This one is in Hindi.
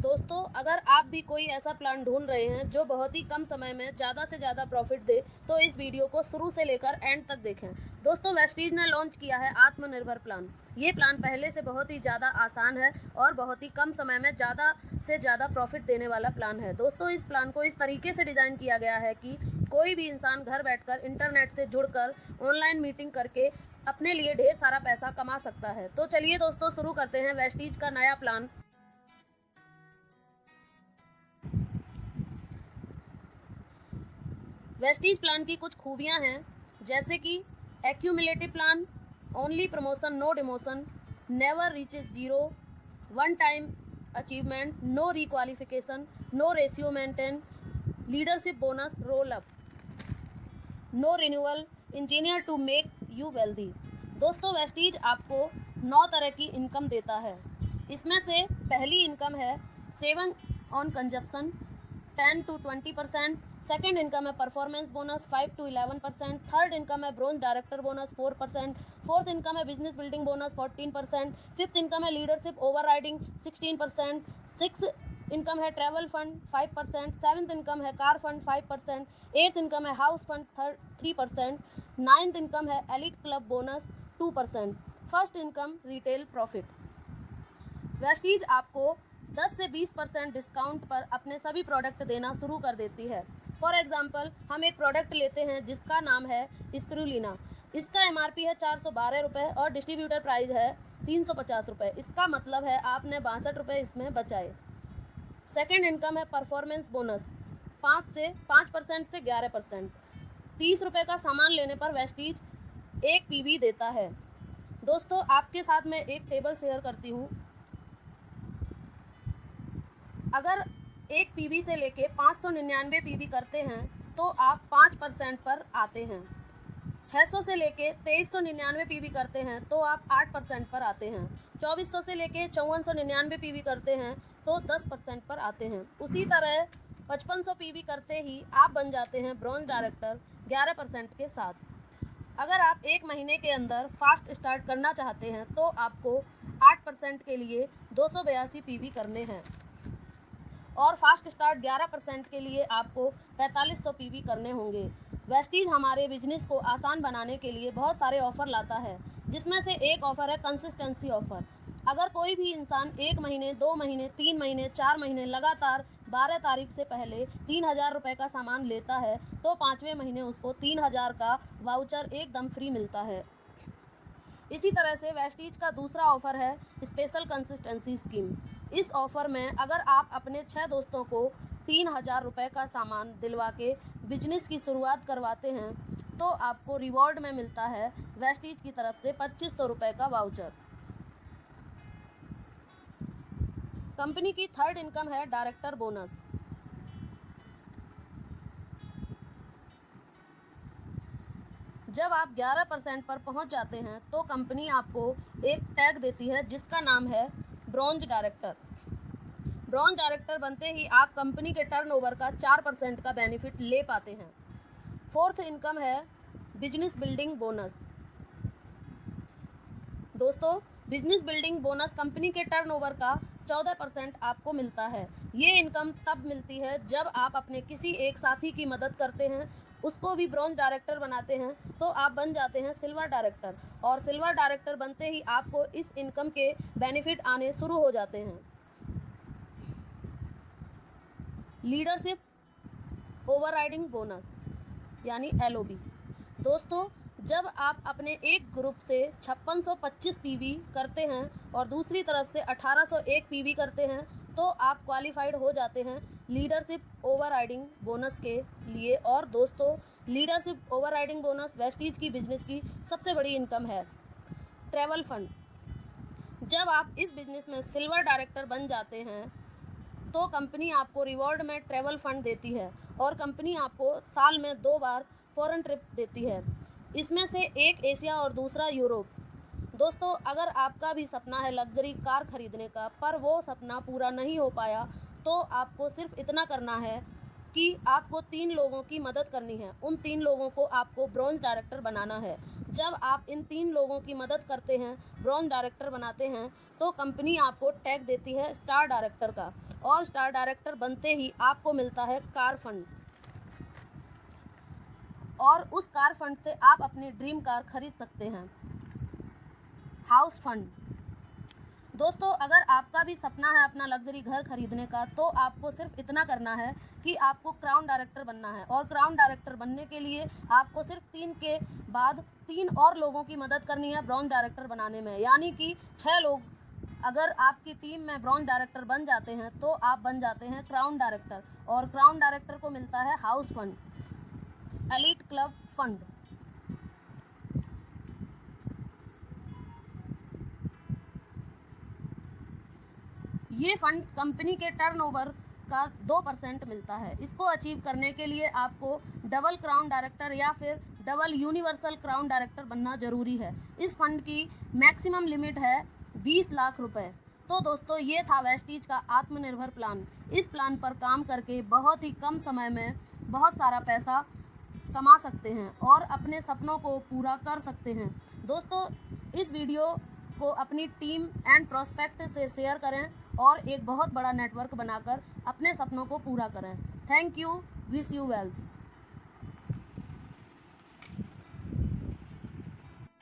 दोस्तों, अगर आप भी कोई ऐसा प्लान ढूंढ रहे हैं जो बहुत ही कम समय में ज़्यादा से ज़्यादा प्रॉफिट दे, तो इस वीडियो को शुरू से लेकर एंड तक देखें। दोस्तों, वेस्टीज ने लॉन्च किया है आत्मनिर्भर प्लान। ये प्लान पहले से बहुत ही ज़्यादा आसान है और बहुत ही कम समय में ज़्यादा से ज़्यादा प्रॉफिट देने वाला प्लान है। दोस्तों, इस प्लान को इस तरीके से डिज़ाइन किया गया है कि कोई भी इंसान घर बैठकर इंटरनेट से जुड़कर ऑनलाइन मीटिंग करके अपने लिए ढेर सारा पैसा कमा सकता है। तो चलिए दोस्तों, शुरू करते हैं वेस्टीज का नया प्लान। वेस्टीज प्लान की कुछ खूबियां हैं, जैसे कि accumulative plan, only promotion no demotion, never reaches zero, one time achievement, no requalification, no ratio maintain, leadership bonus, roll up, no renewal, engineer to make you wealthy. दोस्तों, वेस्टीज आपको 9 तरह की इनकम देता है। इसमें से पहली इनकम है saving on consumption 10 to 20%, second income है performance bonus 5 to 11%, third income है bronze director bonus 4%, fourth income है business building bonus 14%, fifth income है लीडरशिप ओवरराइडिंग 16%, सिक्स इनकम है ट्रैवल फंड 5%, सेवन्थ इनकम है कार फंड 5%, एट्थ इनकम है हाउस फंड 3%, नाइन्थ इनकम है elite club bonus 2%, first income retail profit. Vestige आपको 10 से 20% डिस्काउंट पर अपने सभी प्रोडक्ट देना शुरू कर देती है। फॉर एग्जांपल, हम एक प्रोडक्ट लेते हैं जिसका नाम है स्पिरुलिना। इसका MRP है 412 रुपये और डिस्ट्रीब्यूटर प्राइस है 350 रुपये। इसका मतलब है आपने 62 रुपये इसमें बचाए। सेकेंड इनकम है परफॉर्मेंस बोनस 5% से 11%। 30 रुपये का सामान लेने पर वेस्टीज एक PV देता है। दोस्तों, आपके साथ मैं एक टेबल शेयर करती हूँ। अगर एक PV से लेके 599 PV करते हैं तो आप 5% पर आते हैं। 600 से लेके 2399 PV करते हैं तो आप 8% पर आते हैं। 2400 से लेके 5499 PV करते हैं तो 10% पर आते हैं। उसी तरह 5500 PV करते ही आप बन जाते हैं ब्रॉन्ज डायरेक्टर 11% के साथ। अगर आप एक महीने के अंदर फास्ट स्टार्ट करना चाहते हैं तो आपको 8% के लिए 282 PV करने हैं और फास्ट स्टार्ट 11% के लिए आपको 4500 PV करने होंगे। वेस्टीज हमारे बिजनेस को आसान बनाने के लिए बहुत सारे ऑफ़र लाता है, जिसमें से एक ऑफ़र है कंसिस्टेंसी ऑफ़र। अगर कोई भी इंसान 1 महीने, 2 महीने, 3 महीने, 4 महीने लगातार 12 तारीख से पहले 3000 रुपये का सामान लेता है तो 5वें महीने उसको 3000 का वाउचर एकदम फ्री मिलता है। इसी तरह से वेस्टीज का दूसरा ऑफ़र है स्पेशल कंसिस्टेंसी स्कीम। इस ऑफ़र में अगर आप अपने 6 दोस्तों को 3000 रुपये का सामान दिलवा के बिजनेस की शुरुआत करवाते हैं तो आपको रिवॉर्ड में मिलता है वेस्टीज की तरफ से 2500 रुपये का वाउचर। कंपनी की थर्ड इनकम है डायरेक्टर बोनस। जब आप 11% पर पहुंच जाते हैं तो कंपनी आपको एक टैग देती है जिसका नाम है ब्रॉन्ज डायरेक्टर। ब्रॉन्ज डायरेक्टर बनते ही आप कंपनी के टर्नओवर का 4% का बेनिफिट ले पाते हैं। फोर्थ इनकम है बिजनेस बिल्डिंग बोनस। दोस्तों, बिजनेस बिल्डिंग बोनस कंपनी के टर्नओवर का 14% आपको मिलता है। ये इनकम तब मिलती है जब आप अपने किसी एक साथी की मदद करते हैं, उसको भी ब्रॉन्ज डायरेक्टर बनाते हैं तो आप बन जाते हैं सिल्वर डायरेक्टर और सिल्वर डायरेक्टर बनते ही आपको इस इनकम के बेनिफिट आने शुरू हो जाते हैं। लीडरशिप ओवरराइडिंग बोनस यानी LOB। दोस्तों, जब आप अपने एक ग्रुप से 5625 PV करते हैं और दूसरी तरफ से 1801 PV करते हैं तो आप क्वालिफाइड हो जाते हैं लीडरशिप ओवरराइडिंग बोनस के लिए। और दोस्तों, लीडरशिप ओवरराइडिंग बोनस वेस्टीज की बिजनेस की सबसे बड़ी इनकम है। Travel fund. जब आप इस बिजनेस में सिल्वर डायरेक्टर बन जाते हैं तो कंपनी आपको रिवॉर्ड में ट्रैवल फंड देती है और कंपनी आपको साल में 2 बार फॉरेन ट्रिप देती है। इसमें से एक एशिया और दूसरा यूरोप। दोस्तों, अगर आपका भी सपना है लग्जरी कार खरीदने का पर वो सपना पूरा नहीं हो पाया तो आपको सिर्फ इतना करना है कि आपको 3 लोगों की मदद करनी है। उन 3 लोगों को आपको ब्रॉन्ज डायरेक्टर बनाना है। जब आप इन 3 लोगों की मदद करते हैं, ब्रॉन्ज डायरेक्टर बनाते हैं, तो कंपनी आपको टैग देती है स्टार डायरेक्टर का, और स्टार डायरेक्टर बनते ही आपको मिलता है कार फंड, और उस कार फंड से आप अपनी ड्रीम कार खरीद सकते हैं। House fund. दोस्तों, अगर आपका भी सपना है अपना लग्जरी घर खरीदने का, तो आपको सिर्फ इतना करना है कि आपको क्राउन डायरेक्टर बनना है, और क्राउन डायरेक्टर बनने के लिए आपको सिर्फ 3 के बाद 3 और लोगों की मदद करनी है ब्रॉन्ज डायरेक्टर बनाने में, यानी कि 6 लोग अगर आपकी टीम में ब्रॉन्ज डायरेक्टर बन जाते हैं तो आप बन जाते हैं क्राउन डायरेक्टर, और क्राउन डायरेक्टर को मिलता है house fund, elite club fund. ये फंड कंपनी के टर्नओवर का 2% मिलता है। इसको अचीव करने के लिए आपको डबल क्राउन डायरेक्टर या फिर डबल यूनिवर्सल क्राउन डायरेक्टर बनना जरूरी है। इस फंड की मैक्सिमम लिमिट है 20 लाख रुपए। तो दोस्तों, ये था वेस्टीज का आत्मनिर्भर प्लान। इस प्लान पर काम करके बहुत ही कम समय में बहुत सारा पैसा कमा सकते हैं और अपने सपनों को पूरा कर सकते हैं। दोस्तों, इस वीडियो को अपनी टीम एंड प्रोस्पेक्ट से शेयर करें और एक बहुत बड़ा नेटवर्क बनाकर अपने सपनों को पूरा करें। Thank you, wish you wealth.